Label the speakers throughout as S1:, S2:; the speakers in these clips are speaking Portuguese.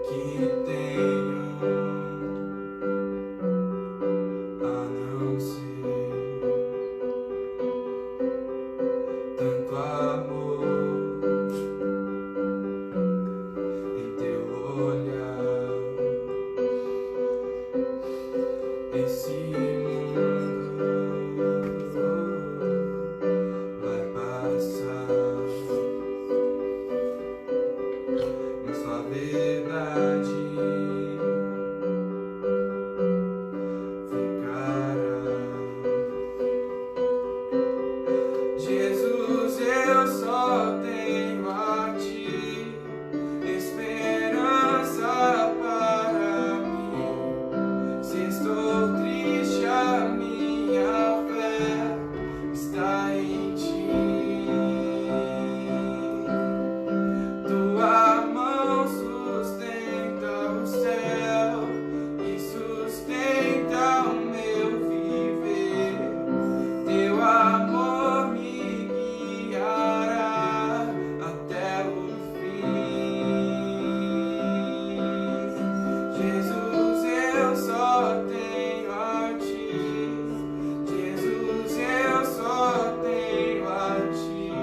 S1: que tenho a não ser tanto amor em teu olhar. Esse mundo vai passar, mas sua verdade ficará. Jesus, eu só tenho a ti, esperança para mim. Se estou triste, a minha fé está em ti. Tua mão sustenta o céu e sustenta o meu viver. Teu amor me guiará até o fim. Jesus, eu só tenho a ti. Jesus, eu só tenho a ti.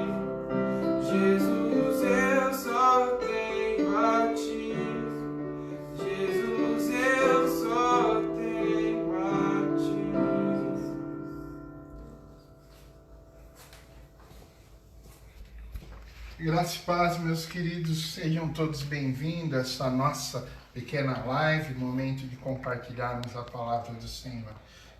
S1: Jesus, eu só tenho a ti. Jesus, eu só tenho a ti.
S2: Graça e paz, meus queridos, sejam todos bem-vindos a essa nossa pequena live, momento de compartilharmos a palavra do Senhor.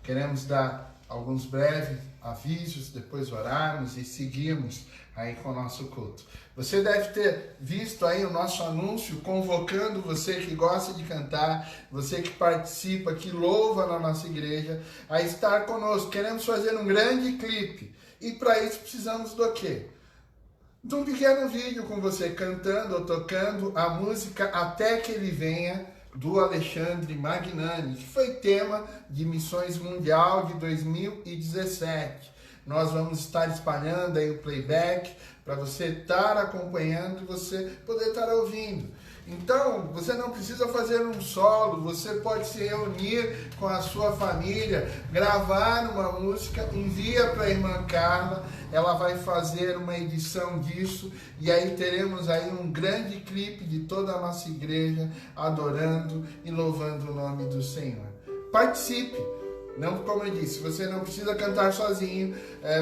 S2: Queremos dar alguns breves avisos, depois orarmos e seguirmos aí com o nosso culto. Você deve ter visto aí o nosso anúncio convocando você que gosta de cantar, você que participa, que louva na nossa igreja, a estar conosco. Queremos fazer um grande clipe e para isso precisamos do quê? De um pequeno vídeo com você cantando ou tocando a música Até Que Ele Venha, do Alexandre Magnani, que foi tema de Missões Mundial de 2017. Nós vamos estar espalhando aí o playback para você estar acompanhando e você poder estar ouvindo. Então, você não precisa fazer um solo, você pode se reunir com a sua família, gravar uma música, envia para a irmã Carla, ela vai fazer uma edição disso e aí teremos aí um grande clipe de toda a nossa igreja adorando e louvando o nome do Senhor. Participe! Não, como eu disse, você não precisa cantar sozinho,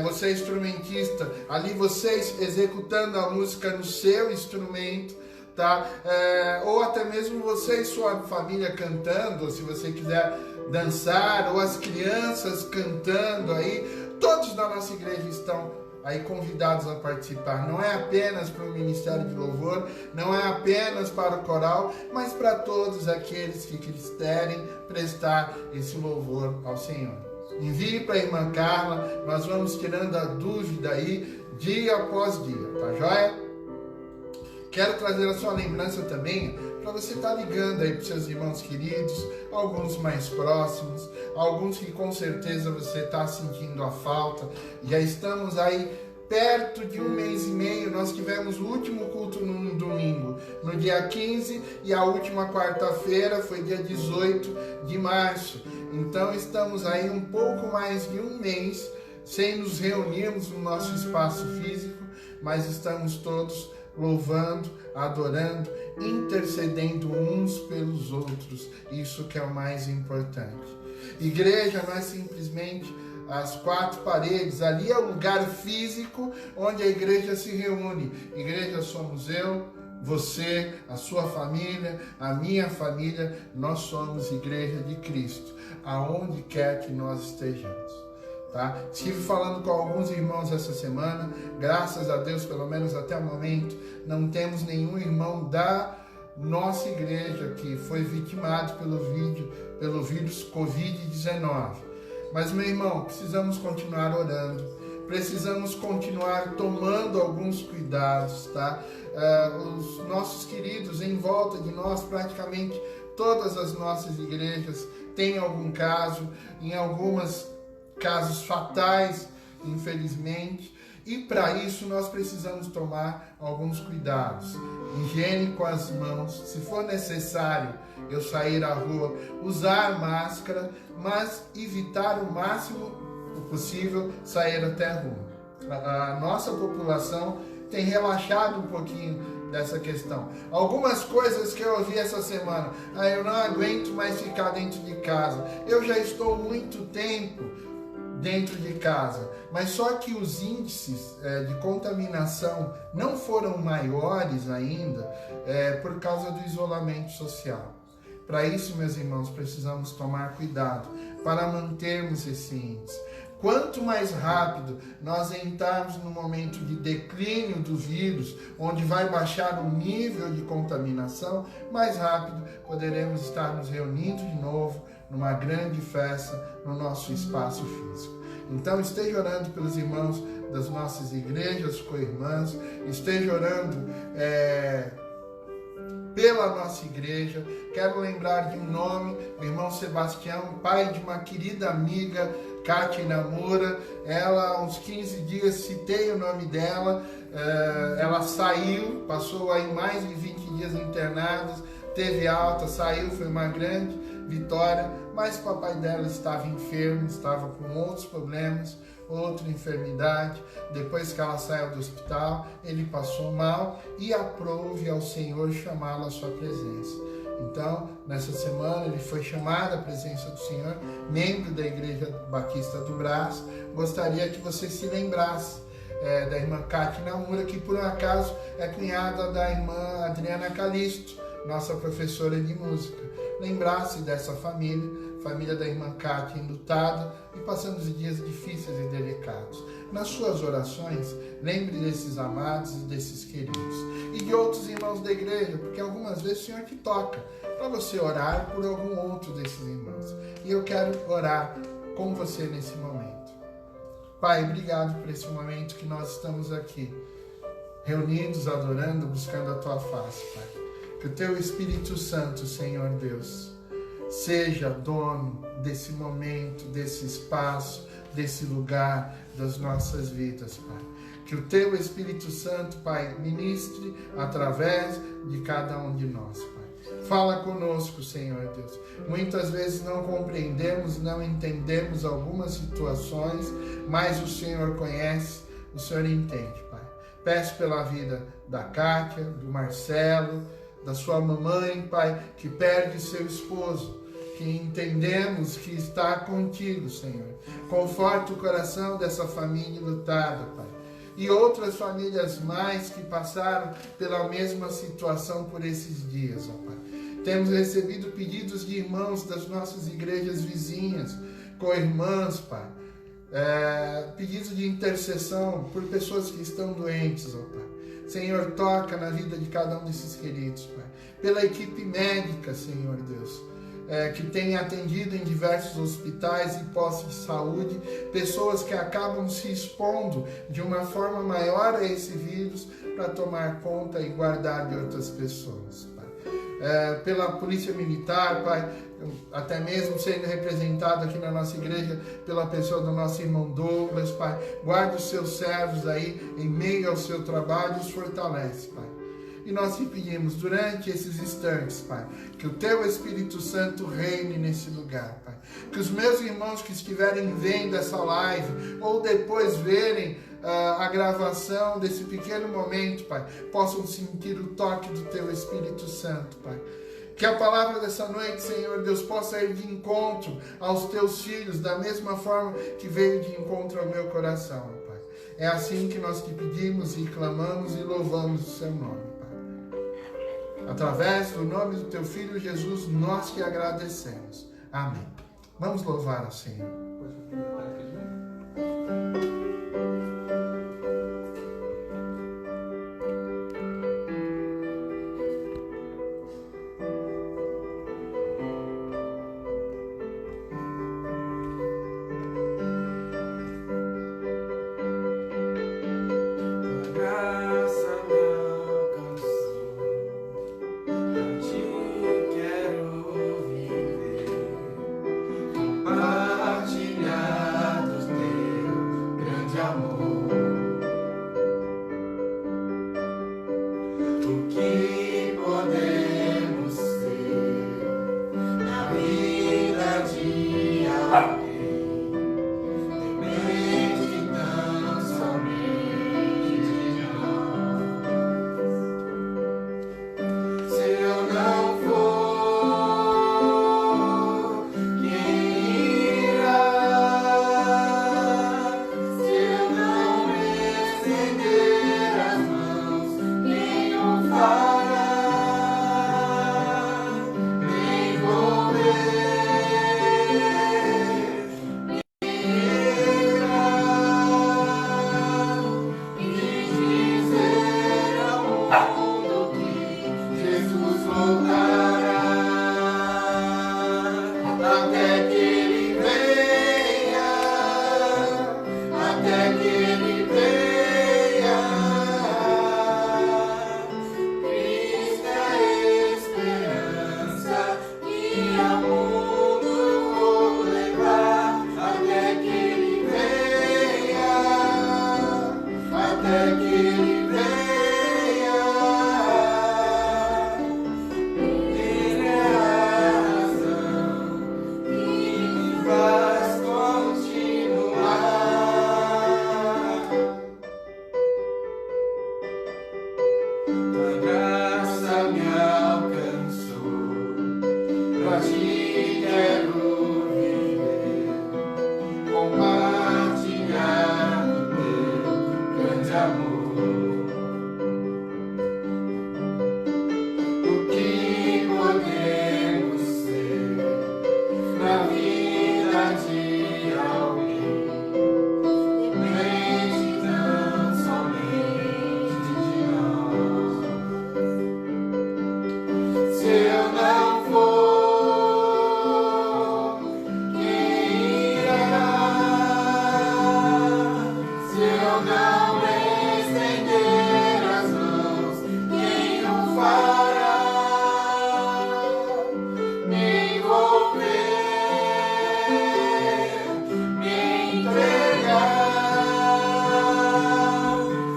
S2: você é instrumentista, ali vocês executando a música no seu instrumento, tá? Ou até mesmo você e sua família cantando, ou se você quiser dançar, ou as crianças cantando aí, todos da nossa igreja estão aí convidados a participar. Não é apenas para o Ministério de Louvor, não é apenas para o coral, mas para todos aqueles que quiserem prestar esse louvor ao Senhor. Envie para a irmã Carla, nós vamos tirando a dúvida aí dia após dia, tá joia? Quero trazer a sua lembrança também para você estar ligando aí para os seus irmãos queridos, alguns mais próximos, alguns que com certeza você está sentindo a falta. Já estamos aí perto de 1 mês e meio, nós tivemos o último culto no domingo, no dia 15, e a última quarta-feira foi dia 18 de março. Então estamos aí um pouco mais de 1 mês sem nos reunirmos no nosso espaço físico, mas estamos todos louvando, adorando, intercedendo uns pelos outros. Isso que é o mais importante. Igreja não é simplesmente as 4 paredes, ali é o lugar físico onde a igreja se reúne. Igreja somos eu, você, a sua família, a minha família, nós somos igreja de Cristo, aonde quer que nós estejamos. Tá? Estive falando com alguns irmãos essa semana, graças a Deus, pelo menos até o momento, não temos nenhum irmão da nossa igreja que foi vitimado pelo vírus Covid-19. Mas, meu irmão, precisamos continuar orando, precisamos continuar tomando alguns cuidados, tá? Os nossos queridos em volta de nós, praticamente todas as nossas igrejas têm algum caso, em algumas casos fatais, infelizmente, e para isso nós precisamos tomar alguns cuidados. higiene com as mãos, se for necessário eu sair à rua, usar máscara, mas evitar o máximo possível sair até a rua. A nossa população tem relaxado um pouquinho dessa questão. Algumas coisas que eu ouvi essa semana, eu não aguento mais ficar dentro de casa, eu já estou muito tempo dentro de casa, mas só que os índices de contaminação não foram maiores ainda por causa do isolamento social. Para isso, meus irmãos, precisamos tomar cuidado para mantermos esse índice. Quanto mais rápido nós entrarmos no momento de declínio do vírus, onde vai baixar o nível de contaminação, mais rápido poderemos estar nos reunindo de novo numa grande festa no nosso espaço físico. Então esteja orando pelos irmãos das nossas igrejas, co-irmãs, esteja orando pela nossa igreja. Quero lembrar de um nome, o irmão Sebastião, pai de uma querida amiga, Kátia Namura. Ela, há uns 15 dias, citei o nome dela, ela saiu, passou aí mais de 20 dias internada, teve alta, saiu, foi uma grande vitória, mas o papai dela estava enfermo, estava com outros problemas, outra enfermidade. Depois que ela saiu do hospital, ele passou mal e aprove ao Senhor chamá-la à sua presença. Então, nessa semana, ele foi chamado à presença do Senhor, membro da Igreja Batista do Brás. Gostaria que você se lembrasse da irmã Kátia Namura, que por um acaso é cunhada da irmã Adriana Calisto, nossa professora de música. Lembrasse dessa família da irmã Kátia enlutada e passando os dias difíceis e delicados. Nas suas orações, lembre desses amados e desses queridos. E de outros irmãos da igreja, porque algumas vezes o Senhor te toca para você orar por algum outro desses irmãos. E eu quero orar com você nesse momento. Pai, obrigado por esse momento que nós estamos aqui, reunidos, adorando, buscando a Tua face, Pai. Que o Teu Espírito Santo, Senhor Deus, seja dono desse momento, desse espaço, desse lugar, das nossas vidas, Pai. Que o Teu Espírito Santo, Pai, ministre através de cada um de nós, Pai. Fala conosco, Senhor Deus. Muitas vezes não compreendemos, não entendemos algumas situações, mas o Senhor conhece, o Senhor entende, Pai. Peço pela vida da Kátia, do Marcelo, da sua mamãe, Pai, que perde seu esposo, que entendemos que está contigo, Senhor. Conforta o coração dessa família lutada, Pai. E outras famílias mais que passaram pela mesma situação por esses dias, ó Pai. Temos recebido pedidos de irmãos das nossas igrejas vizinhas, co-irmãs, Pai. Pedidos de intercessão por pessoas que estão doentes, ó Pai. Senhor, toca na vida de cada um desses queridos, Pai. Pela equipe médica, Senhor Deus, que tem atendido em diversos hospitais e postos de saúde, pessoas que acabam se expondo de uma forma maior a esse vírus para tomar conta e guardar de outras pessoas, Pai. Pela Polícia Militar, Pai, até mesmo sendo representado aqui na nossa igreja pela pessoa do nosso irmão Douglas, Pai. Guarda os seus servos aí em meio ao seu trabalho e os fortalece, Pai. E nós te pedimos, durante esses instantes, Pai, que o Teu Espírito Santo reine nesse lugar, Pai. Que os meus irmãos que estiverem vendo essa live, ou depois verem a gravação desse pequeno momento, Pai, possam sentir o toque do Teu Espírito Santo, Pai. Que a palavra dessa noite, Senhor Deus, possa ir de encontro aos Teus filhos, da mesma forma que veio de encontro ao meu coração, Pai. É assim que nós te pedimos e clamamos e louvamos o Seu nome, Pai. Através do nome do Teu Filho Jesus, nós te agradecemos. Amém. Vamos louvar ao Senhor.
S1: Compartilhar
S2: ti quero viver, compartilhar o teu grande amor. O que podemos ser na vida de alguém depende tão somente de nós. Se eu não for, quem irá? Se eu não estender as mãos, quem o fará? Me envolver, me entregar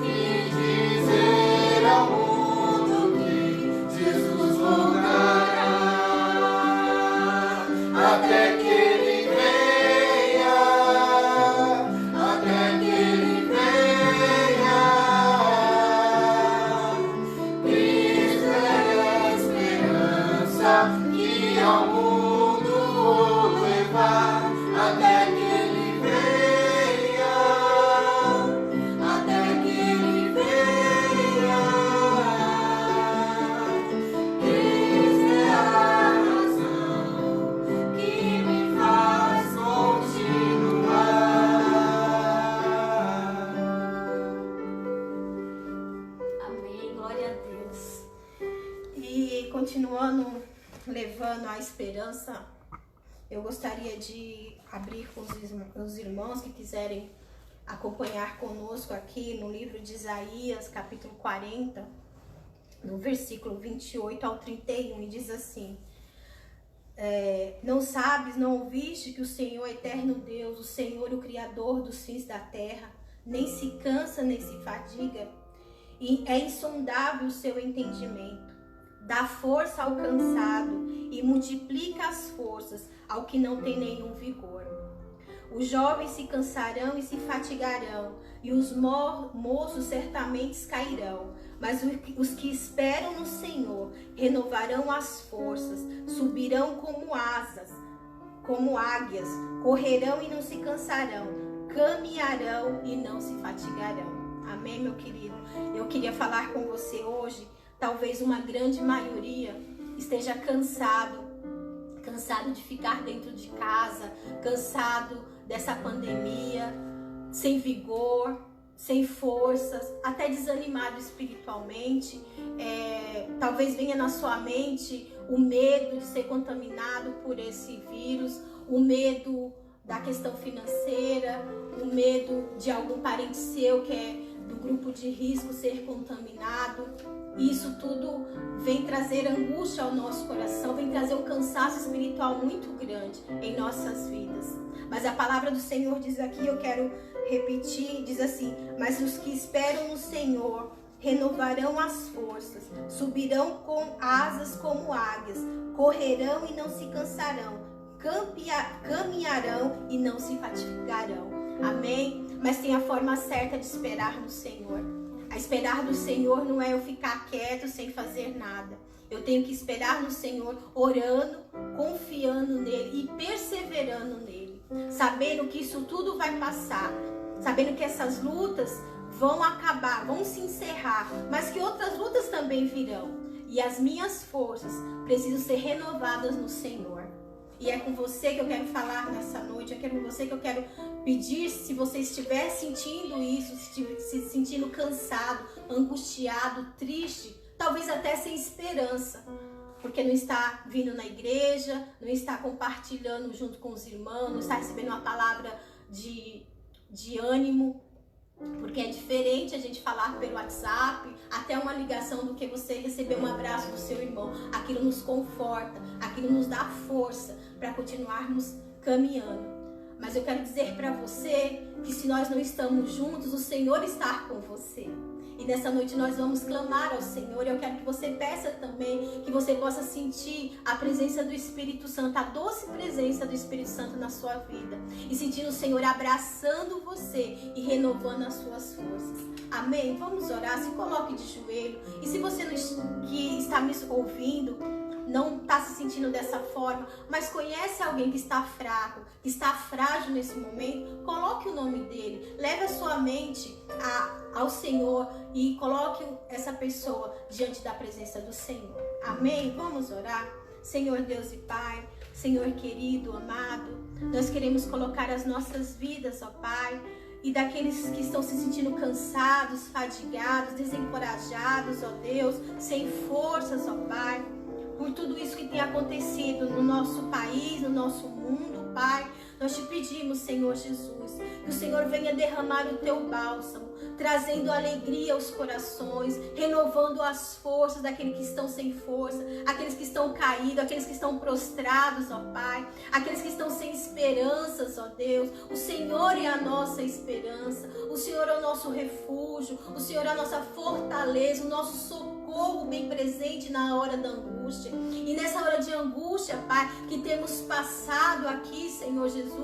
S2: e dizer ao mundo que Jesus voltará, até que ele venha, até que ele venha. Cristo é a esperança que ao mundo vou levar, até que ele venha, até que ele venha. Cristo é a razão que me faz continuar.
S3: Amém, glória a Deus. E continuando levando a esperança, eu gostaria de abrir com os irmãos que quiserem acompanhar conosco aqui no livro de Isaías, capítulo 40, no versículo 28 ao 31, e diz assim: não sabes, não ouviste que o Senhor, eterno Deus, o Senhor, o Criador dos fins da terra, nem se cansa, nem se fadiga, e é insondável o seu entendimento. Dá força ao cansado e multiplica as forças ao que não tem nenhum vigor. Os jovens se cansarão e se fatigarão, e os moços certamente cairão. Mas os que esperam no Senhor renovarão as forças, subirão como asas, como águias, correrão e não se cansarão, caminharão e não se fatigarão. Amém, meu querido? Eu queria falar com você hoje. Talvez uma grande maioria esteja cansado de ficar dentro de casa, cansado dessa pandemia, sem vigor, sem forças, até desanimado espiritualmente. Talvez venha na sua mente o medo de ser contaminado por esse vírus, o medo da questão financeira, o medo de algum parente seu que é do grupo de risco ser contaminado. Isso tudo vem trazer angústia ao nosso coração, vem trazer um cansaço espiritual muito grande em nossas vidas. Mas a palavra do Senhor diz aqui, eu quero repetir, diz assim: mas os que esperam no Senhor renovarão as forças, subirão com asas como águias, correrão e não se cansarão, caminharão e não se fatigarão. Amém? Mas tem a forma certa de esperar no Senhor. A esperar do Senhor não é eu ficar quieto sem fazer nada. Eu tenho que esperar no Senhor, orando, confiando nele e perseverando nele, sabendo que isso tudo vai passar, sabendo que essas lutas vão acabar, vão se encerrar, mas que outras lutas também virão. E as minhas forças precisam ser renovadas no Senhor. E é com você que eu quero falar nessa noite, é com você que eu quero pedir, se você estiver sentindo isso, se sentindo cansado, angustiado, triste, talvez até sem esperança, porque não está vindo na igreja, não está compartilhando junto com os irmãos, não está recebendo uma palavra de ânimo, porque é diferente a gente falar pelo WhatsApp, até uma ligação, do que você receber um abraço do seu irmão. Aquilo nos conforta, aquilo nos dá força para continuarmos caminhando. Mas eu quero dizer para você que se nós não estamos juntos, o Senhor está com você. E nessa noite nós vamos clamar ao Senhor. Eu quero que você peça também, que você possa sentir a presença do Espírito Santo, a doce presença do Espírito Santo na sua vida. E sentindo o Senhor abraçando você e renovando as suas forças. Amém? Vamos orar, se coloque de joelho. E se você que está me ouvindo, não está se sentindo dessa forma, mas conhece alguém que está fraco, que está frágil nesse momento, coloque o nome dele, leve a sua mente ao Senhor e coloque essa pessoa diante da presença do Senhor. Amém? Vamos orar? Senhor Deus e Pai, Senhor querido, amado, nós queremos colocar as nossas vidas, ó Pai, e daqueles que estão se sentindo cansados, fadigados, desencorajados, ó Deus, sem forças, ó Pai, por tudo isso que tem acontecido no nosso país, no nosso mundo, Pai. Nós te pedimos, Senhor Jesus, que o Senhor venha derramar o teu bálsamo, trazendo alegria aos corações, renovando as forças daqueles que estão sem força, aqueles que estão caídos, aqueles que estão prostrados, ó Pai, aqueles que estão sem esperanças, ó Deus. O Senhor é a nossa esperança, o Senhor é o nosso refúgio, o Senhor é a nossa fortaleza, o nosso socorro bem presente na hora da angústia. E nessa hora de angústia, Pai, que temos passado aqui, Senhor Jesus,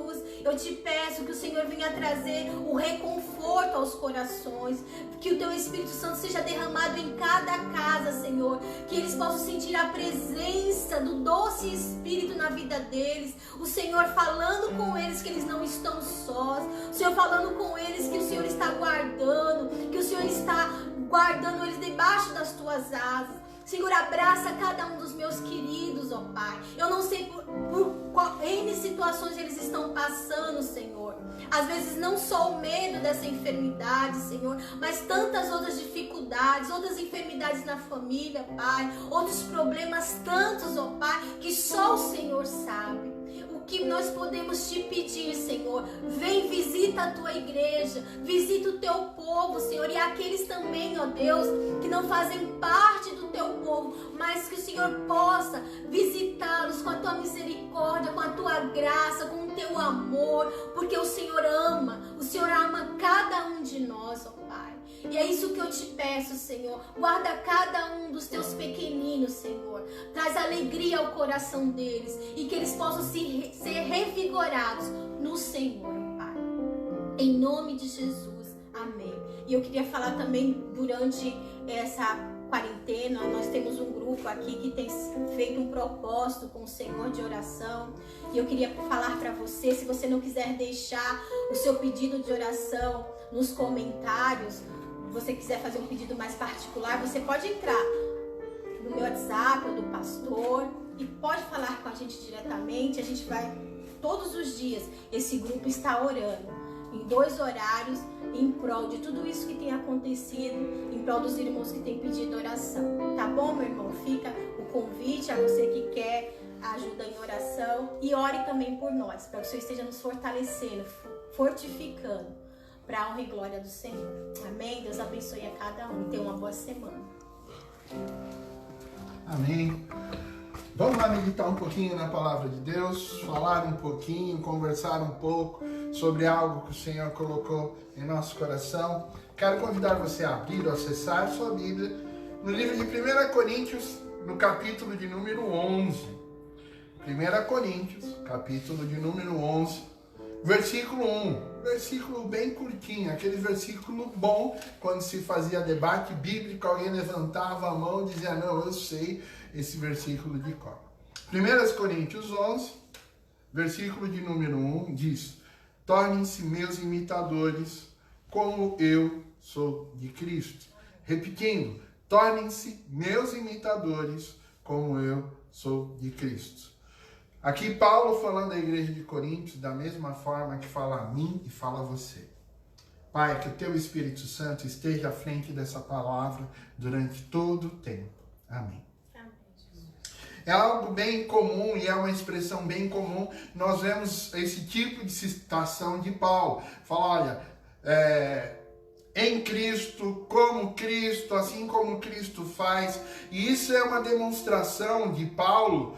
S3: eu te peço que o Senhor venha trazer o reconforto aos corações, que o teu Espírito Santo seja derramado em cada casa, Senhor, que eles possam sentir a presença do doce Espírito na vida deles, o Senhor falando com eles que eles não estão sós, o Senhor falando com eles que o Senhor está guardando, que o Senhor está guardando eles debaixo das tuas asas. Senhor, abraça cada um dos meus queridos, ó Pai. Eu não sei por qual N situações eles estão passando, Senhor. Às vezes não só o medo dessa enfermidade, Senhor, mas tantas outras dificuldades, outras enfermidades na família, Pai. Outros problemas tantos, ó Pai, que só o Senhor sabe. O que nós podemos te pedir, Senhor? Vem, visita a tua igreja, visita o teu povo, Senhor, e aqueles também, ó Deus, que não fazem parte do teu povo, mas que o Senhor possa visitá-los com a tua misericórdia, com a tua graça, com o teu amor, porque o Senhor ama cada um de nós, ó Pai. E é isso que eu te peço, Senhor. Guarda cada um dos teus pequeninos, Senhor. Traz alegria ao coração deles e que eles possam ser revigorados no Senhor, Pai. Em nome de Jesus. Amém. E eu queria falar também, durante essa quarentena, nós temos um grupo aqui que tem feito um propósito com o Senhor de oração. E eu queria falar para você, se você não quiser deixar o seu pedido de oração nos comentários, você quiser fazer um pedido mais particular, você pode entrar no meu WhatsApp ou do pastor e pode falar com a gente diretamente. A gente vai, todos os dias, esse grupo está orando em 2 horários em prol de tudo isso que tem acontecido, em prol dos irmãos que têm pedido oração. Tá bom, meu irmão? Fica o convite a você que quer ajuda em oração e ore também por nós, para que o Senhor esteja nos fortalecendo, fortificando, para a honra e glória do Senhor. Amém? Deus abençoe a cada um. Tenha uma boa semana.
S2: Amém. Vamos lá meditar um pouquinho na palavra de Deus, falar um pouquinho, conversar um pouco sobre algo que o Senhor colocou em nosso coração. Quero convidar você a abrir ou acessar sua Bíblia no livro de 1 Coríntios, no capítulo de número 11. 1 Coríntios, capítulo de número 11, versículo 1. Versículo bem curtinho, aquele versículo bom, quando se fazia debate bíblico, alguém levantava a mão e dizia, não, eu sei esse versículo de cor. 1 Coríntios 11, versículo de número 1, diz, tornem-se meus imitadores, como eu sou de Cristo. Repetindo, tornem-se meus imitadores, como eu sou de Cristo. Aqui Paulo falando à igreja de Coríntios da mesma forma que fala a mim e fala a você. Pai, que o teu Espírito Santo esteja à frente dessa palavra durante todo o tempo. Amém. É algo bem comum e é uma expressão bem comum. Nós vemos esse tipo de citação de Paulo. Fala, olha, em Cristo, como Cristo, assim como Cristo faz. E isso é uma demonstração de Paulo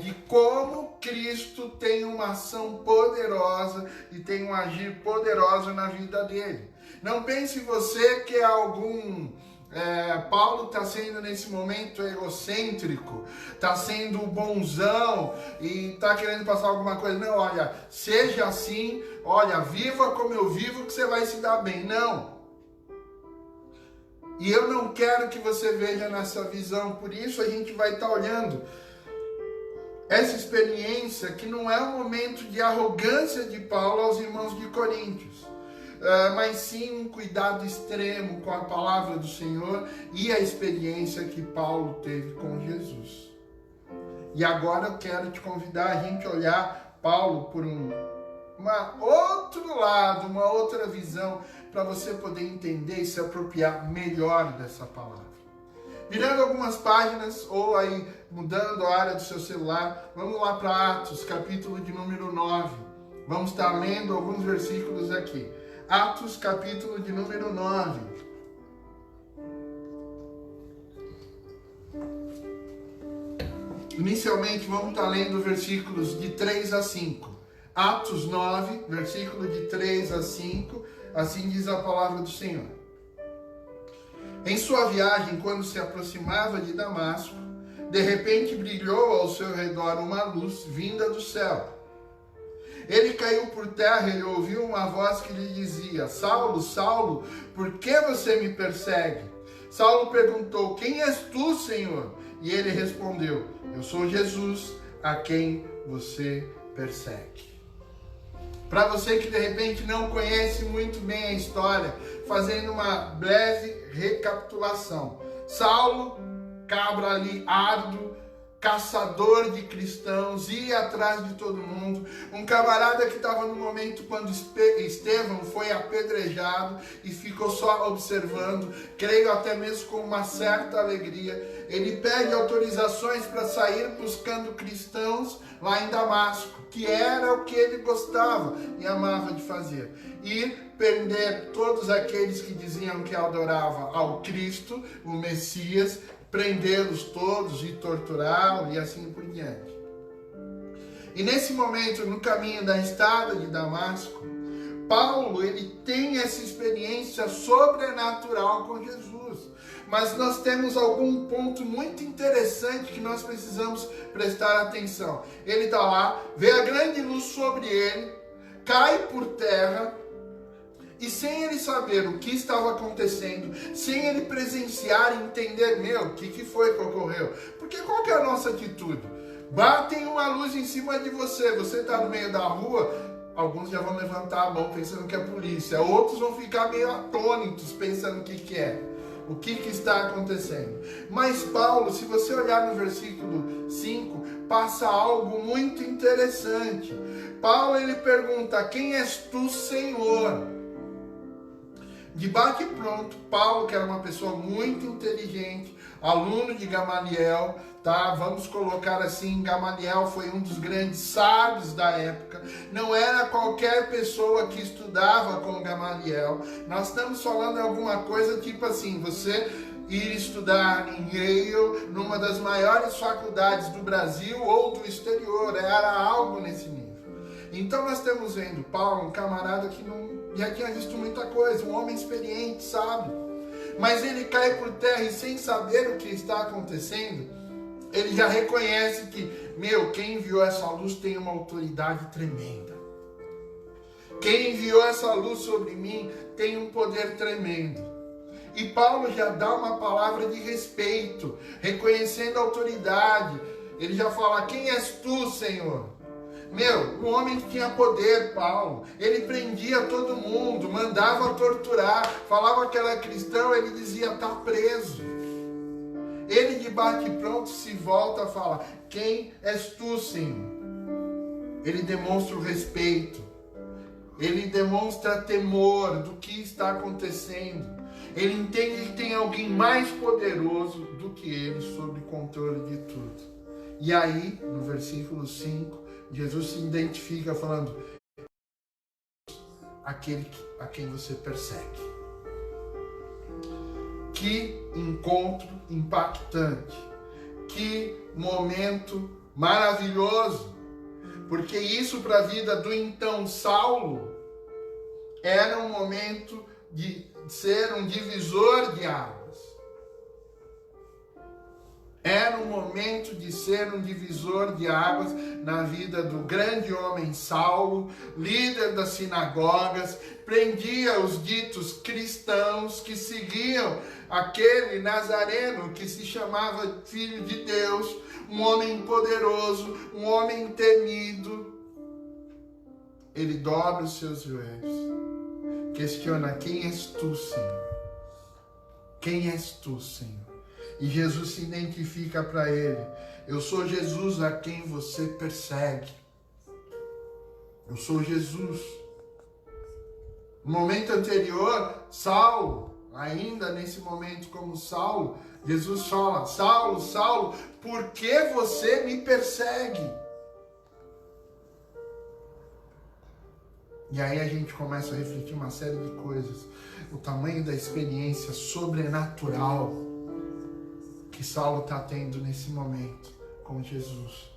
S2: de como Cristo tem uma ação poderosa e tem um agir poderoso na vida dele. Não pense você que é algum... Paulo está sendo nesse momento egocêntrico, está sendo bonzão e está querendo passar alguma coisa. Não, olha, seja assim, olha, viva como eu vivo que você vai se dar bem. Não. E eu não quero que você veja nessa visão, por isso a gente vai estar olhando essa experiência que não é um momento de arrogância de Paulo aos irmãos de Coríntios, mas sim um cuidado extremo com a palavra do Senhor e a experiência que Paulo teve com Jesus. E agora eu quero te convidar a gente olhar Paulo por um outro lado, uma outra visão, para você poder entender e se apropriar melhor dessa palavra. Virando algumas páginas, ou aí mudando a área do seu celular, vamos lá para Atos, capítulo de número 9. Vamos estar lendo alguns versículos aqui. Atos, capítulo de número 9. Inicialmente, vamos estar lendo versículos de 3 a 5. Atos 9, versículo de 3 a 5, assim diz a palavra do Senhor. Em sua viagem, quando se aproximava de Damasco, de repente brilhou ao seu redor uma luz vinda do céu. Ele caiu por terra e ouviu uma voz que lhe dizia: Saulo, Saulo, por que você me persegue? Saulo perguntou: quem és tu, Senhor? E ele respondeu: eu sou Jesus, a quem você persegue. Para você que de repente não conhece muito bem a história, fazendo uma breve recapitulação. Saulo, cabra ali árduo, caçador de cristãos, ia atrás de todo mundo. Um camarada que estava no momento quando Estevão foi apedrejado e ficou só observando, creio até mesmo com uma certa alegria. Ele pede autorizações para sair buscando cristãos lá em Damasco, que era o que ele gostava e amava de fazer. Ir prender todos aqueles que diziam que adoravam ao Cristo, o Messias, prendê-los todos e torturá-los e assim por diante. E nesse momento, no caminho da estrada de Damasco, Paulo, ele tem essa experiência sobrenatural com Jesus. Mas nós temos algum ponto muito interessante que nós precisamos prestar atenção. Ele está lá, vê a grande luz sobre ele, cai por terra, e sem ele saber o que estava acontecendo, sem ele presenciar e entender, o que foi que ocorreu? Porque qual que é a nossa atitude? Batem uma luz em cima de você, você está no meio da rua, alguns já vão levantar a mão pensando que é polícia, outros vão ficar meio atônitos pensando o que é, o que está acontecendo. Mas Paulo, se você olhar no versículo 5, passa algo muito interessante. Paulo, ele pergunta: quem és tu, Senhor? De bate pronto, Paulo, que era uma pessoa muito inteligente, aluno de Gamaliel, tá? Vamos colocar assim, Gamaliel foi um dos grandes sábios da época. Não era qualquer pessoa que estudava com Gamaliel. Nós estamos falando de alguma coisa tipo assim, você ir estudar em Yale, numa das maiores faculdades do Brasil ou do exterior, era algo nesse nível. Então nós estamos vendo Paulo, um camarada que já tinha visto muita coisa, um homem experiente, sábio. Mas ele cai por terra e sem saber o que está acontecendo, ele já reconhece que, quem enviou essa luz tem uma autoridade tremenda. Quem enviou essa luz sobre mim tem um poder tremendo. E Paulo já dá uma palavra de respeito, reconhecendo a autoridade. Ele já fala: quem és tu, Senhor? Um homem que tinha poder, Paulo. Ele prendia todo mundo, mandava torturar, falava que era cristão, ele dizia: está preso. Ele de bate pronto se volta e fala: quem és tu, Senhor? Ele demonstra o respeito, ele demonstra temor do que está acontecendo. Ele entende que tem alguém mais poderoso do que ele sob controle de tudo. E aí, no versículo 5, Jesus se identifica falando: aquele a quem você persegue. Que encontro impactante, que momento maravilhoso, porque isso para a vida do então Saulo era um momento de ser um divisor de águas. Era um momento de ser um divisor de águas na vida do grande homem Saulo, líder das sinagogas, prendia os ditos cristãos que seguiam aquele Nazareno que se chamava Filho de Deus, um homem poderoso, um homem temido. Ele dobra os seus joelhos, questiona: quem és tu, Senhor? Quem és tu, Senhor? E Jesus se identifica para ele: eu sou Jesus a quem você persegue. Eu sou Jesus. No momento anterior, Saulo, ainda nesse momento como Saulo, Jesus fala: Saulo, Saulo, por que você me persegue? E aí a gente começa a refletir uma série de coisas. O tamanho da experiência sobrenatural que Saulo está tendo nesse momento com Jesus.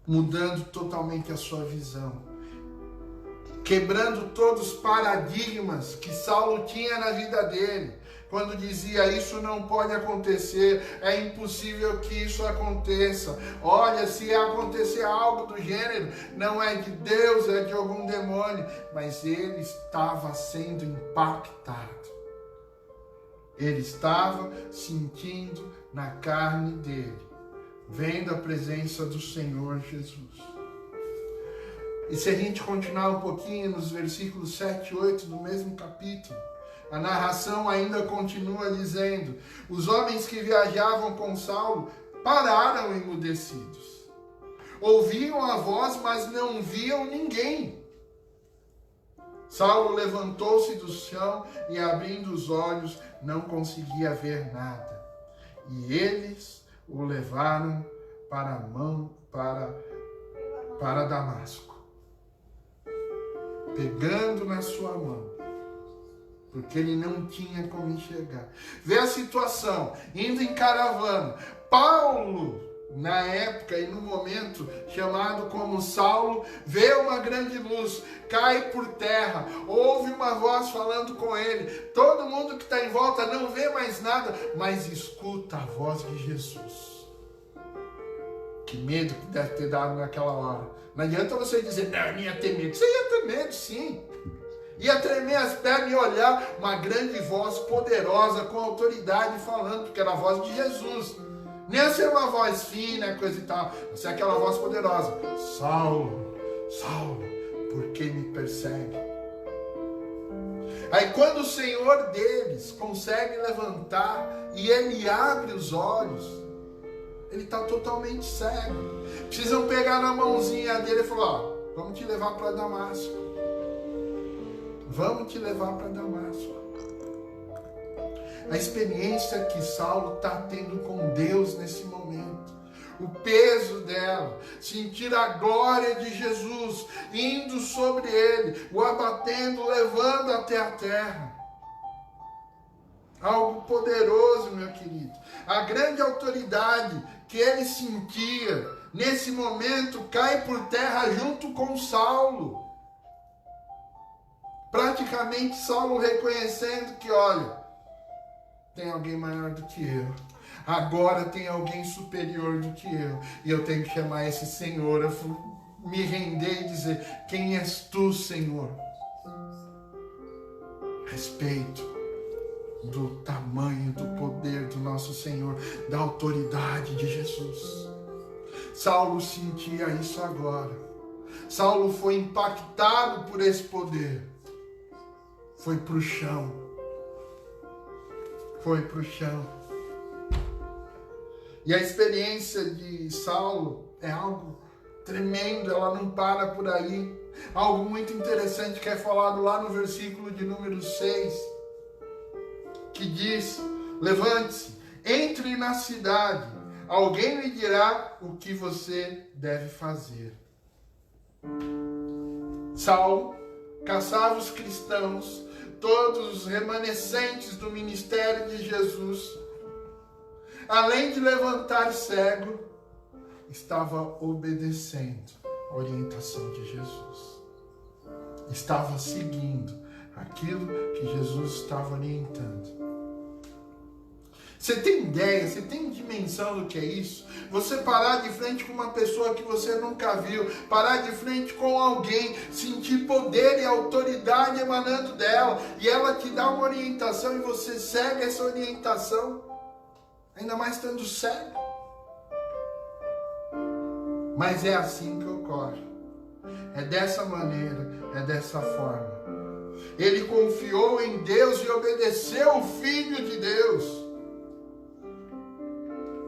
S2: Mudando totalmente a sua visão. Quebrando todos os paradigmas que Saulo tinha na vida dele. Quando dizia: isso não pode acontecer, é impossível que isso aconteça. Olha, se acontecer algo do gênero, não é de Deus, é de algum demônio. Mas ele estava sendo impactado. Ele estava sentindo na carne dele, vendo a presença do Senhor Jesus. E se a gente continuar um pouquinho nos versículos 7 e 8 do mesmo capítulo, a narração ainda continua dizendo: os homens que viajavam com Saulo pararam emudecidos. Ouviam a voz, mas não viam ninguém. Saulo levantou-se do chão e, abrindo os olhos, não conseguia ver nada. E eles o levaram para Damasco, pegando na sua mão, porque ele não tinha como enxergar. Vê a situação, indo em caravana. Paulo, na época e no momento chamado como Saulo, vê uma grande luz, cai por terra, ouve uma voz falando com ele. Todo mundo que está em volta não vê mais nada, mas escuta a voz de Jesus. Que medo que deve ter dado naquela hora. Não adianta você dizer: não, eu não ia ter medo. Você ia ter medo, sim. Ia tremer as pernas e olhar uma grande voz poderosa, com autoridade, falando, porque era a voz de Jesus. Nem ia ser uma voz fina, coisa e tal. Ia ser aquela voz poderosa: Saulo, Saulo, por que me persegue? Aí quando o Senhor deles consegue levantar e ele abre os olhos, ele está totalmente cego. Precisam pegar na mãozinha dele e falar: ó, vamos te levar para Damasco. Vamos te levar para Damasco. A experiência que Saulo está tendo com Deus nesse momento, o peso dela, sentir a glória de Jesus indo sobre ele, o abatendo, levando até a terra. Algo poderoso, meu querido. A grande autoridade que ele sentia nesse momento cai por terra junto com Saulo. Praticamente Saulo reconhecendo que, olha, tem alguém maior do que eu. Agora tem alguém superior do que eu. E eu tenho que chamar esse Senhor, eu me render e dizer: quem és tu, Senhor? Respeito do tamanho, do poder do nosso Senhor, da autoridade de Jesus. Saulo sentia isso agora. Saulo foi impactado por esse poder. Foi para o chão. Foi para o chão. E a experiência de Saulo é algo tremendo, ela não para por aí. Algo muito interessante que é falado lá no versículo de número 6, que diz: levante-se, entre na cidade, alguém lhe dirá o que você deve fazer. Saulo caçava os cristãos, todos os remanescentes do ministério de Jesus. Além de levantar cego, estava obedecendo a orientação de Jesus. Estava seguindo aquilo que Jesus estava orientando. Você tem ideia, você tem dimensão do que é isso? Você parar de frente com uma pessoa que você nunca viu, parar de frente com alguém, sentir poder e autoridade emanando dela, e ela te dá uma orientação e você segue essa orientação, ainda mais estando cego. Mas é assim que ocorre. É dessa maneira, é dessa forma. Ele confiou em Deus e obedeceu o Filho de Deus.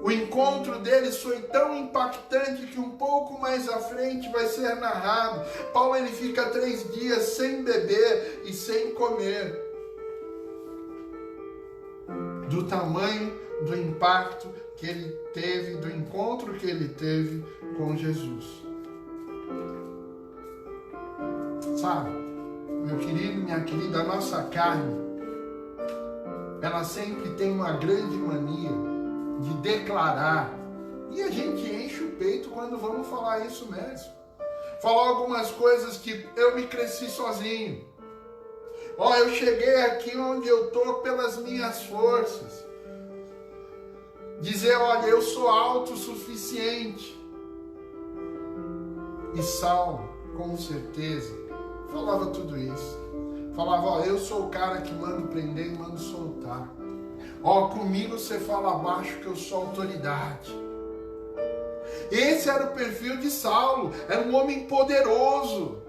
S2: O encontro deles foi tão impactante que um pouco mais à frente vai ser narrado. Paulo ele fica 3 dias sem beber e sem comer. Do tamanho do impacto que ele teve, do encontro que ele teve com Jesus. Sabe, meu querido, minha querida, a nossa carne, ela sempre tem uma grande mania de declarar, e a gente enche o peito quando vamos falar isso mesmo. Falar algumas coisas que eu me cresci sozinho. Ó, eu cheguei aqui onde eu tô pelas minhas forças. Dizer, olha, eu sou autossuficiente. E Saulo, com certeza, falava tudo isso. Falava, ó, eu sou o cara que mando prender e mando soltar. Ó, comigo você fala abaixo que eu sou autoridade. Esse era o perfil de Saulo. Era um homem poderoso.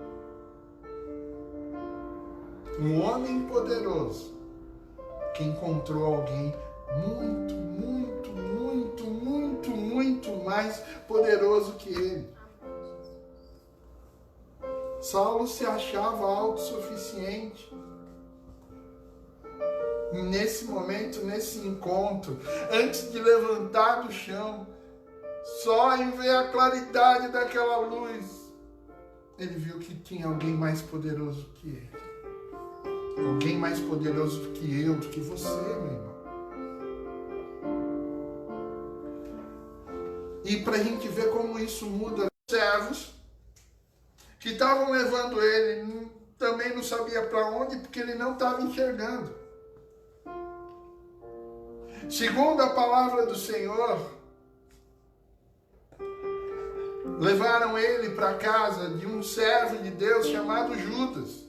S2: Um homem poderoso que encontrou alguém muito, muito, muito, muito, muito mais poderoso que ele. Saulo se achava autossuficiente. E nesse momento, nesse encontro, antes de levantar do chão, só em ver a claridade daquela luz, ele viu que tinha alguém mais poderoso que ele. Alguém mais poderoso do que eu, do que você, meu irmão. E para a gente ver como isso muda, os servos que estavam levando ele também não sabia para onde, porque ele não estava enxergando. Segundo a palavra do Senhor, levaram ele para a casa de um servo de Deus chamado Judas.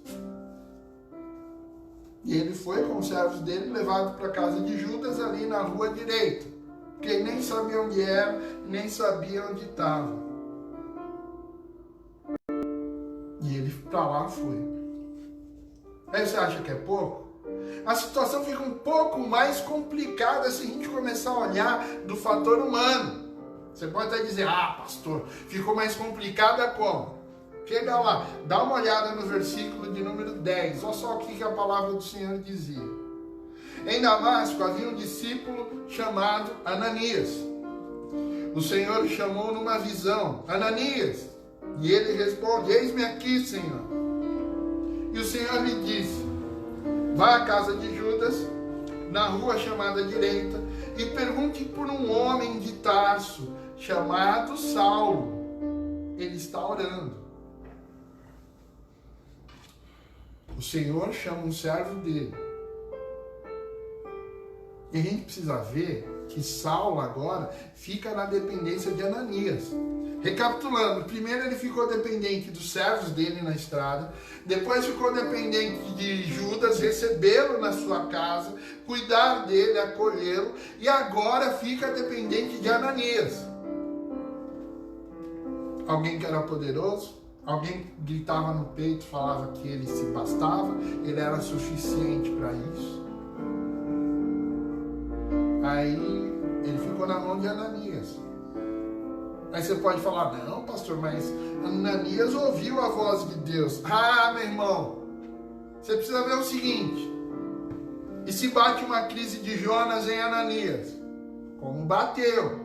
S2: E ele foi com os servos dele levado para a casa de Judas ali na rua direita. Porque ele nem sabia onde era, nem sabia onde estava. E ele para lá foi. Aí você acha que é pouco? A situação fica um pouco mais complicada se a gente começar a olhar do fator humano. Você pode até dizer, pastor, ficou mais complicada como? Chega lá, dá uma olhada no versículo de número 10. Olha só o que a palavra do Senhor dizia. Em Damasco havia um discípulo chamado Ananias. O Senhor o chamou numa visão, Ananias. E ele responde, eis-me aqui, Senhor. E o Senhor lhe disse, vá à casa de Judas, na rua chamada direita, e pergunte por um homem de Tarso, chamado Saulo. Ele está orando. O Senhor chama um servo dele. E a gente precisa ver que Saulo agora fica na dependência de Ananias. Recapitulando, primeiro ele ficou dependente dos servos dele na estrada, depois ficou dependente de Judas, recebê-lo na sua casa, cuidar dele, acolhê-lo, e agora fica dependente de Ananias. Alguém que era poderoso, alguém gritava no peito, falava que ele se bastava, ele era suficiente para isso. Aí ele ficou na mão de Ananias. Aí você pode falar, não, pastor, mas Ananias ouviu a voz de Deus. Meu irmão, você precisa ver o seguinte. E se bate uma crise de Jonas em Ananias? Como bateu?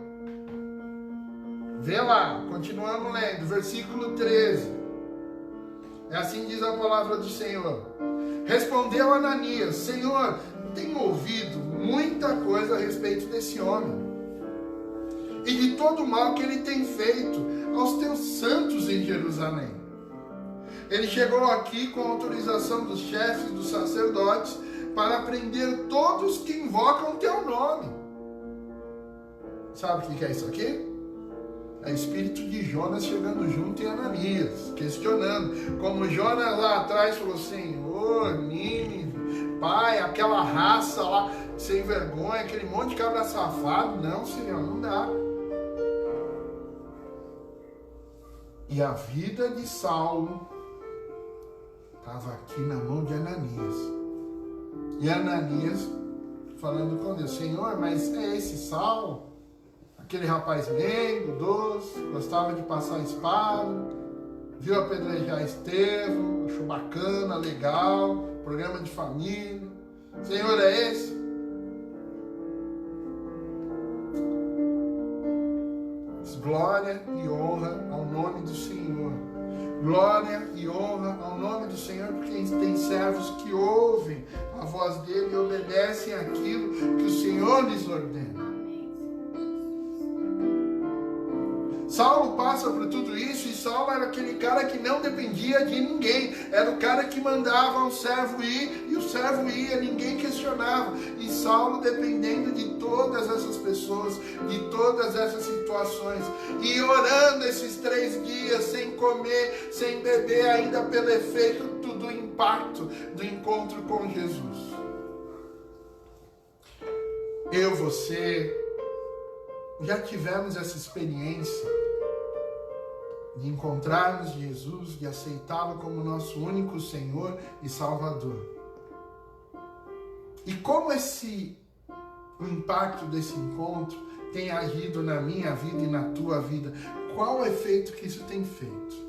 S2: Vê lá, continuamos lendo, versículo 13. É assim diz a palavra do Senhor. Respondeu Ananias, Senhor, tenho ouvido muita coisa a respeito desse homem e de todo o mal que ele tem feito aos teus santos em Jerusalém. Ele chegou aqui com autorização dos chefes dos sacerdotes para prender todos que invocam teu nome. Sabe o que é isso aqui? É o espírito de Jonas chegando junto em Ananias, questionando. Como Jonas lá atrás falou: Senhor, Nínive, pai, aquela raça lá sem vergonha, aquele monte de cabra safado. Não, Senhor, não dá. E a vida de Saulo estava aqui na mão de Ananias. E Ananias falando com Deus: Senhor, mas é esse Saulo? Aquele rapaz meigo, doce, gostava de passar espada, viu apedrejar Estevão, achou bacana, legal, programa de família. Senhor, é esse? Glória e honra ao nome do Senhor. Glória e honra ao nome do Senhor, porque tem servos que ouvem a voz dele e obedecem aquilo que o Senhor lhes ordena. Saulo passa por tudo isso, e Saulo era aquele cara que não dependia de ninguém. Era o cara que mandava o servo ir, e o servo ia, ninguém questionava. E Saulo dependendo de todas essas pessoas, de todas essas situações, e orando esses 3 dias, sem comer, sem beber, ainda pelo efeito do impacto do encontro com Jesus. Eu, você, já tivemos essa experiência de encontrarmos Jesus, de aceitá-lo como nosso único Senhor e Salvador. E como o impacto desse encontro tem agido na minha vida e na tua vida? Qual o efeito que isso tem feito?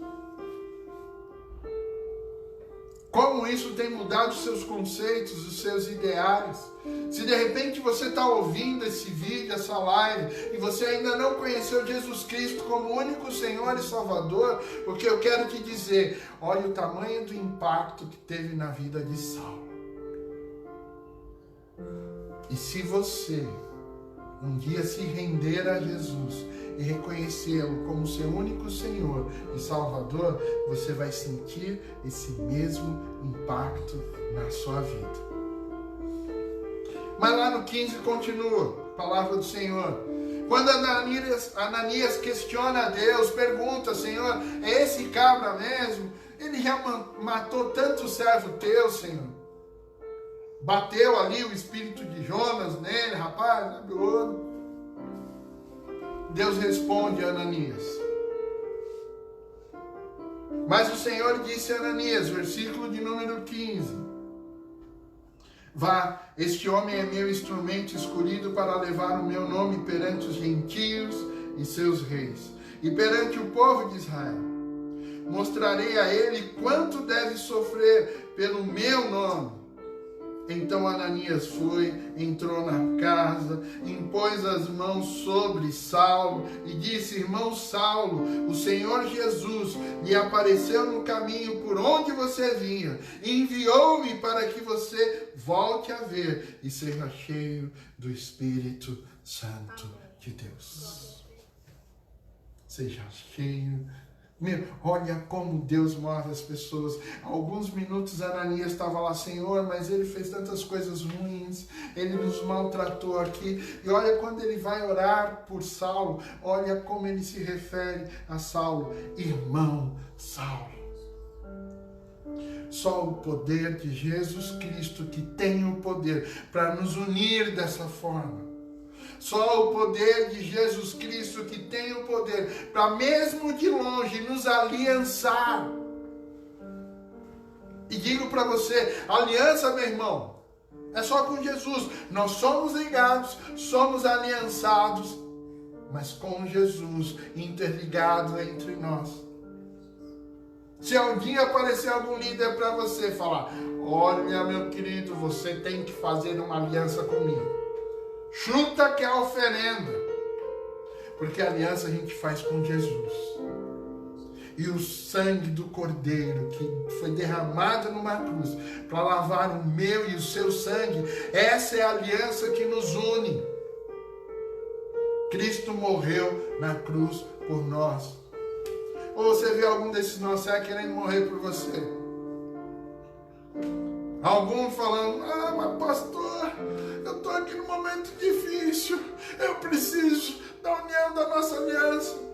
S2: Como isso tem mudado os seus conceitos, os seus ideais? Se de repente você está ouvindo esse vídeo, essa live, e você ainda não conheceu Jesus Cristo como único Senhor e Salvador, o que eu quero te dizer, olha o tamanho do impacto que teve na vida de Saulo. E se você um dia se render a Jesus e reconhecê-lo como seu único Senhor e Salvador, você vai sentir esse mesmo impacto na sua vida. Mas lá no 15 continua, palavra do Senhor. Quando Ananias questiona a Deus, pergunta: Senhor, é esse cabra mesmo? Ele já matou tanto servo teu, Senhor. Bateu ali o espírito de Jonas nele, rapaz, abre o olho. Deus responde a Ananias. Mas o Senhor disse a Ananias, versículo de número 15: Vá, este homem é meu instrumento escolhido para levar o meu nome perante os gentios e seus reis, e perante o povo de Israel. Mostrarei a ele quanto deve sofrer pelo meu nome. Então Ananias foi, entrou na casa, impôs as mãos sobre Saulo e disse: Irmão Saulo, o Senhor Jesus lhe apareceu no caminho por onde você vinha, e enviou-me para que você volte a ver e seja cheio do Espírito Santo de Deus. Seja cheio. Olha como Deus move as pessoas. Alguns minutos Ananias estava lá: Senhor, mas ele fez tantas coisas ruins, ele nos maltratou aqui. E olha quando ele vai orar por Saulo, olha como ele se refere a Saulo: irmão Saulo. Só o poder de Jesus Cristo que tem o poder para nos unir dessa forma. Só o poder de Jesus Cristo que tem o poder para mesmo de longe nos aliançar. E digo para você, aliança, meu irmão, é só com Jesus. Nós somos ligados, somos aliançados, mas com Jesus interligado entre nós. Se alguém aparecer algum líder para você falar: olha, meu querido, você tem que fazer uma aliança comigo. Chuta que é a oferenda. Porque a aliança a gente faz com Jesus. E o sangue do Cordeiro que foi derramado numa cruz para lavar o meu e o seu sangue, essa é a aliança que nos une. Cristo morreu na cruz por nós. Ou você vê algum desses nossos querendo morrer por você? Algum falando: mas pastor, eu estou aqui num momento difícil, eu preciso da união da nossa aliança.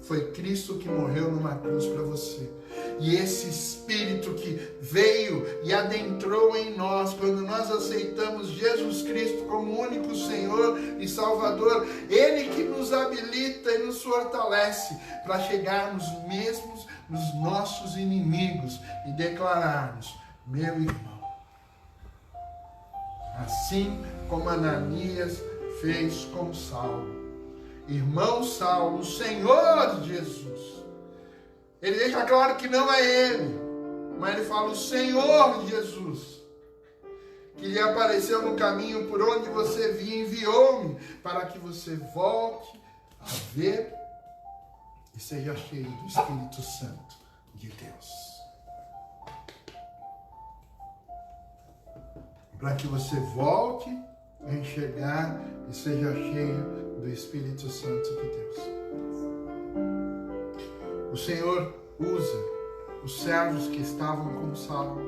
S2: Foi Cristo que morreu numa cruz para você. E esse Espírito que veio e adentrou em nós, quando nós aceitamos Jesus Cristo como único Senhor e Salvador, Ele que nos habilita e nos fortalece para chegarmos mesmo nos nossos inimigos e declararmos: meu irmão. Assim como Ananias fez com Saulo. Irmão Saulo, o Senhor Jesus. Ele deixa claro que não é ele, mas ele fala: o Senhor Jesus, que lhe apareceu no caminho por onde você vinha, enviou-me para que você volte a ver e seja cheio do Espírito Santo de Deus. Para que você volte a enxergar e seja cheio do Espírito Santo de Deus. O Senhor usa os servos que estavam com Saulo.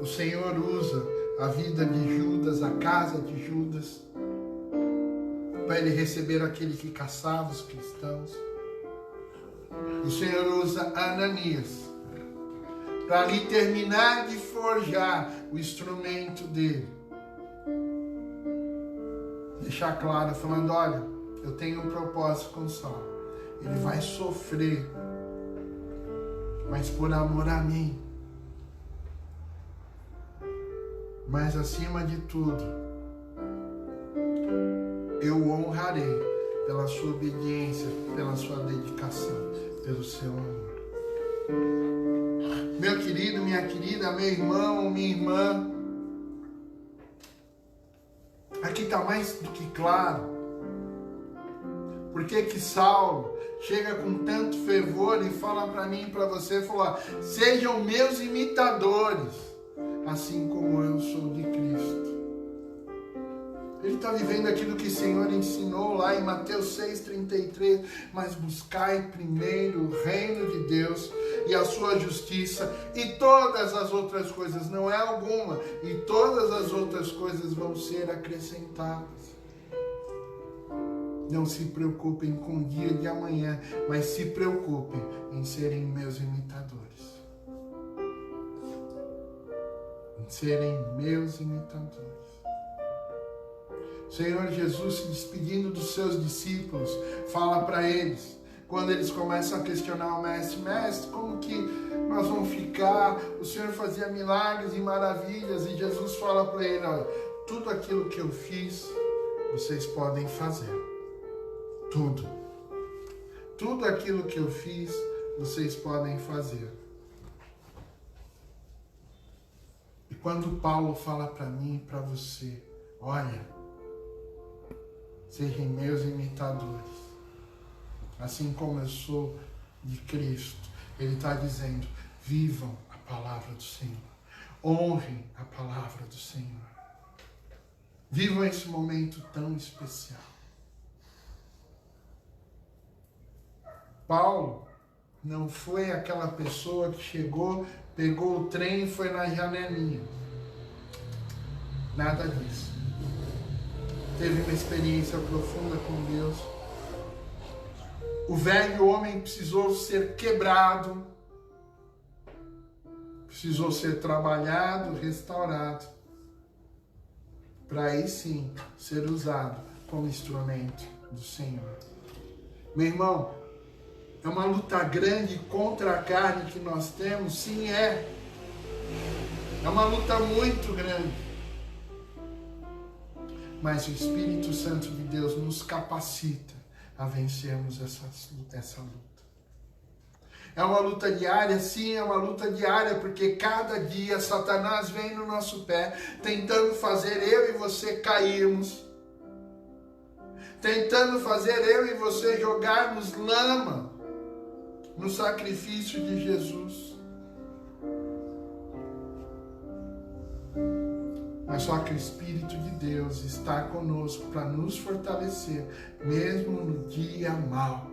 S2: O Senhor usa a vida de Judas, a casa de Judas, para ele receber aquele que caçava os cristãos. O Senhor usa Ananias para ali terminar de forjar o instrumento dele. Deixar claro, falando: olha, eu tenho um propósito com Saulo. Ele vai sofrer, mas por amor a mim. Mas acima de tudo, eu o honrarei pela sua obediência, pela sua dedicação, pelo seu amor. Meu querido, minha querida, meu irmão, minha irmã, aqui está mais do que claro. Por que Saulo chega com tanto fervor e fala para mim e para você, fala: sejam meus imitadores, assim como eu sou de Cristo. Ele está vivendo aquilo que o Senhor ensinou lá em Mateus 6,33, mas buscai primeiro o reino de Deus e a sua justiça, e todas as outras coisas, não é alguma, e todas as outras coisas vão ser acrescentadas. Não se preocupem com o dia de amanhã, mas se preocupem em serem meus imitadores. Em serem meus imitadores. O Senhor Jesus, se despedindo dos seus discípulos, fala para eles, quando eles começam a questionar o mestre: mestre, como que nós vamos ficar? O Senhor fazia milagres e maravilhas, e Jesus fala para ele: olha, tudo aquilo que eu fiz, vocês podem fazer. Tudo. Tudo aquilo que eu fiz, vocês podem fazer. E quando Paulo fala para mim e para você: olha, sejam meus imitadores, assim como eu sou de Cristo, ele está dizendo: vivam a palavra do Senhor, honrem a palavra do Senhor, vivam esse momento tão especial. Paulo não foi aquela pessoa que chegou, pegou o trem e foi na janelinha. Nada disso. Teve uma experiência profunda com Deus. O velho homem precisou ser quebrado, precisou ser trabalhado, restaurado, para aí sim ser usado como instrumento do Senhor. Meu irmão, é uma luta grande contra a carne que nós temos? Sim, é. É uma luta muito grande. Mas o Espírito Santo de Deus nos capacita a vencermos essa luta. É uma luta diária? Sim, é uma luta diária, porque cada dia Satanás vem no nosso pé, tentando fazer eu e você cairmos, tentando fazer eu e você jogarmos lama no sacrifício de Jesus. Mas só que o Espírito de Deus está conosco para nos fortalecer, mesmo no dia mau.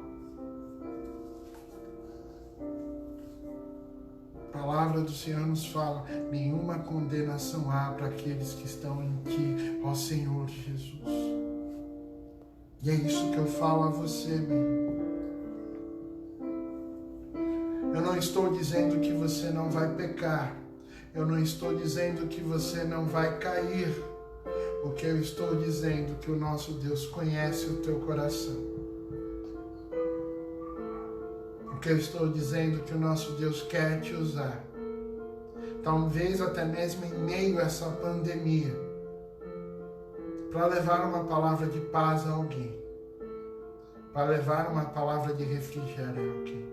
S2: A palavra do Senhor nos fala: nenhuma condenação há para aqueles que estão em Ti, ó Senhor Jesus. E é isso que eu falo a você, meu irmão. Eu não estou dizendo que você não vai pecar. Eu não estou dizendo que você não vai cair. O que eu estou dizendo é que o nosso Deus conhece o teu coração. O que eu estou dizendo é que o nosso Deus quer te usar. Talvez até mesmo em meio a essa pandemia, para levar uma palavra de paz a alguém, para levar uma palavra de refrigério a alguém.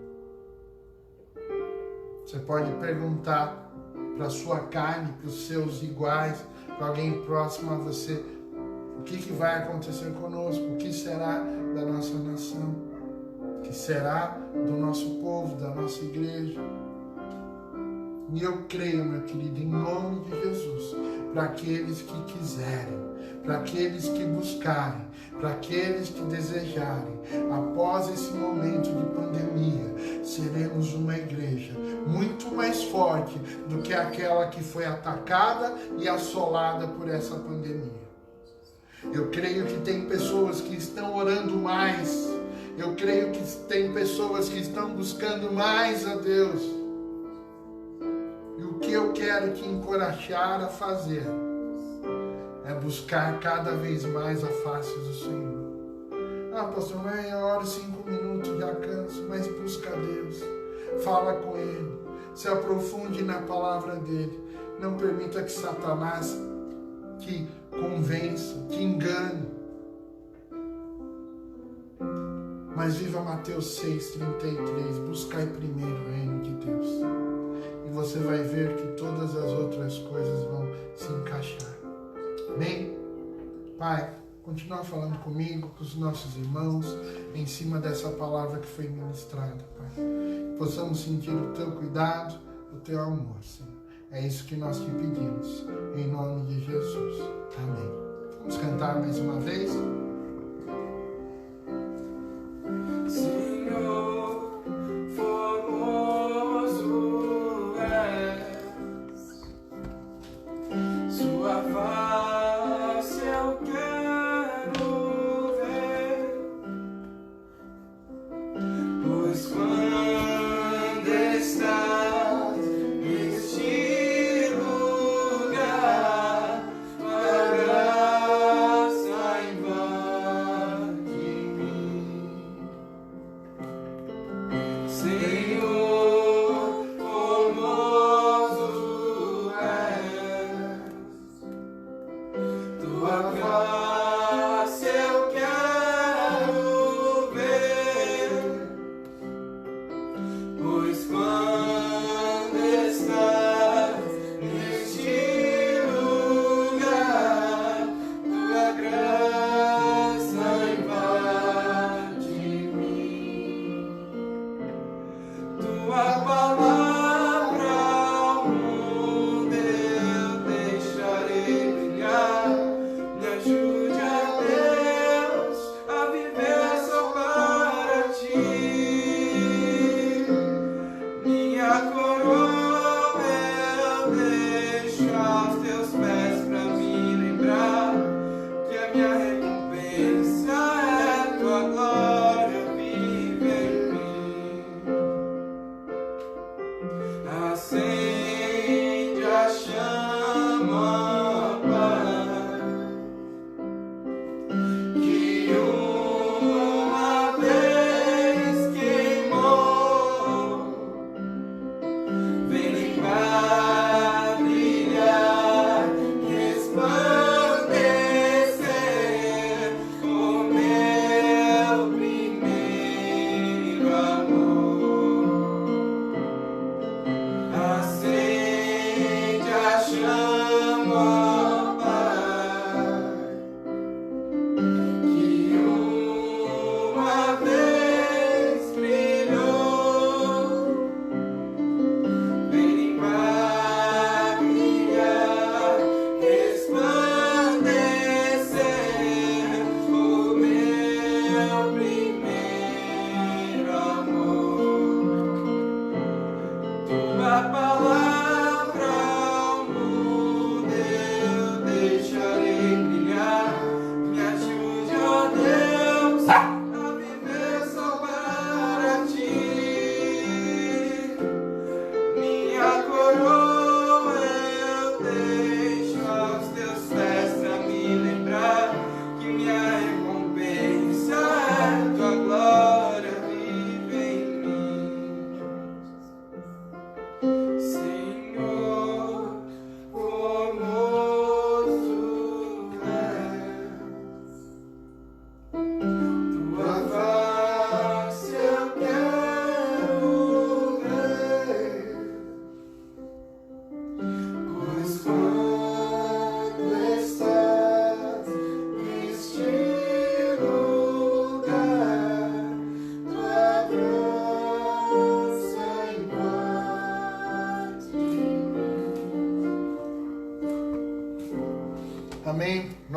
S2: Você pode perguntar para a sua carne, para os seus iguais, para alguém próximo a você, o que vai acontecer conosco, o que será da nossa nação, o que será do nosso povo, da nossa igreja. E eu creio, meu querido, em nome de Jesus, para aqueles que quiserem, para aqueles que buscarem, para aqueles que desejarem, após esse momento de pandemia, seremos uma igreja muito mais forte do que aquela que foi atacada e assolada por essa pandemia. Eu creio que tem pessoas que estão orando mais, eu creio que tem pessoas que estão buscando mais a Deus. E o que eu quero te encorajar a fazer é buscar cada vez mais a face do Senhor. Ah, pastor, mas eu oro 5 minutos, já canso, mas busca a Deus. Fala com Ele, se aprofunde na palavra dEle. Não permita que Satanás te convença, te engane. Mas viva Mateus 6,33, buscai primeiro o reino de Deus. E você vai ver que todas as outras coisas vão se encaixar. Amém? Pai, continua falando comigo, com os nossos irmãos, em cima dessa palavra que foi ministrada, Pai. Que possamos sentir o Teu cuidado, o Teu amor, Senhor. É isso que nós te pedimos, em nome de Jesus. Amém. Vamos cantar mais uma vez?
S1: Senhor, formoso és, sua face eu quero ver, pois quando estás neste lugar, tua graça invade mim. Senhor, formoso és, tua face eu quero ver, pois quando estás neste lugar, tua graça invade mim.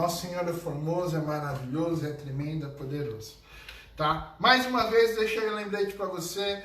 S2: Nosso Senhor é formoso, é maravilhoso, é tremendo, é poderoso. Tá? Mais uma vez, deixei um lembrete para você,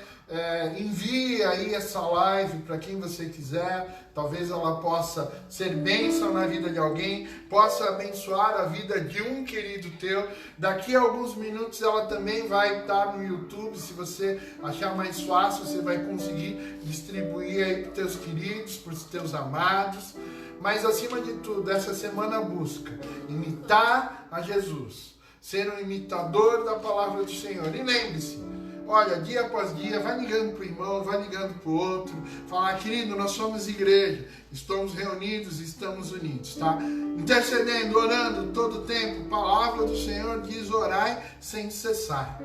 S2: envie aí essa live para quem você quiser, talvez ela possa ser bênção na vida de alguém, possa abençoar a vida de um querido teu. Daqui a alguns minutos ela também vai estar no YouTube, se você achar mais fácil, você vai conseguir distribuir aí para os teus queridos, para os teus amados. Mas acima de tudo, essa semana busca imitar a Jesus, ser um imitador da palavra do Senhor. E lembre-se, olha, dia após dia, vai ligando para o irmão, vai ligando para o outro, falar, querido, nós somos igreja, estamos reunidos, estamos unidos, tá? Intercedendo, orando todo o tempo, palavra do Senhor diz, orai sem cessar,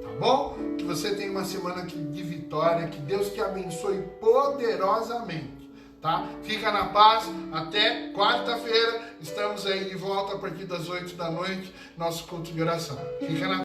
S2: tá bom? Que você tenha uma semana de vitória, que Deus te abençoe poderosamente. Tá? Fica na paz, até quarta-feira, estamos aí de volta a partir das 8 da noite, nosso culto de oração. Fica na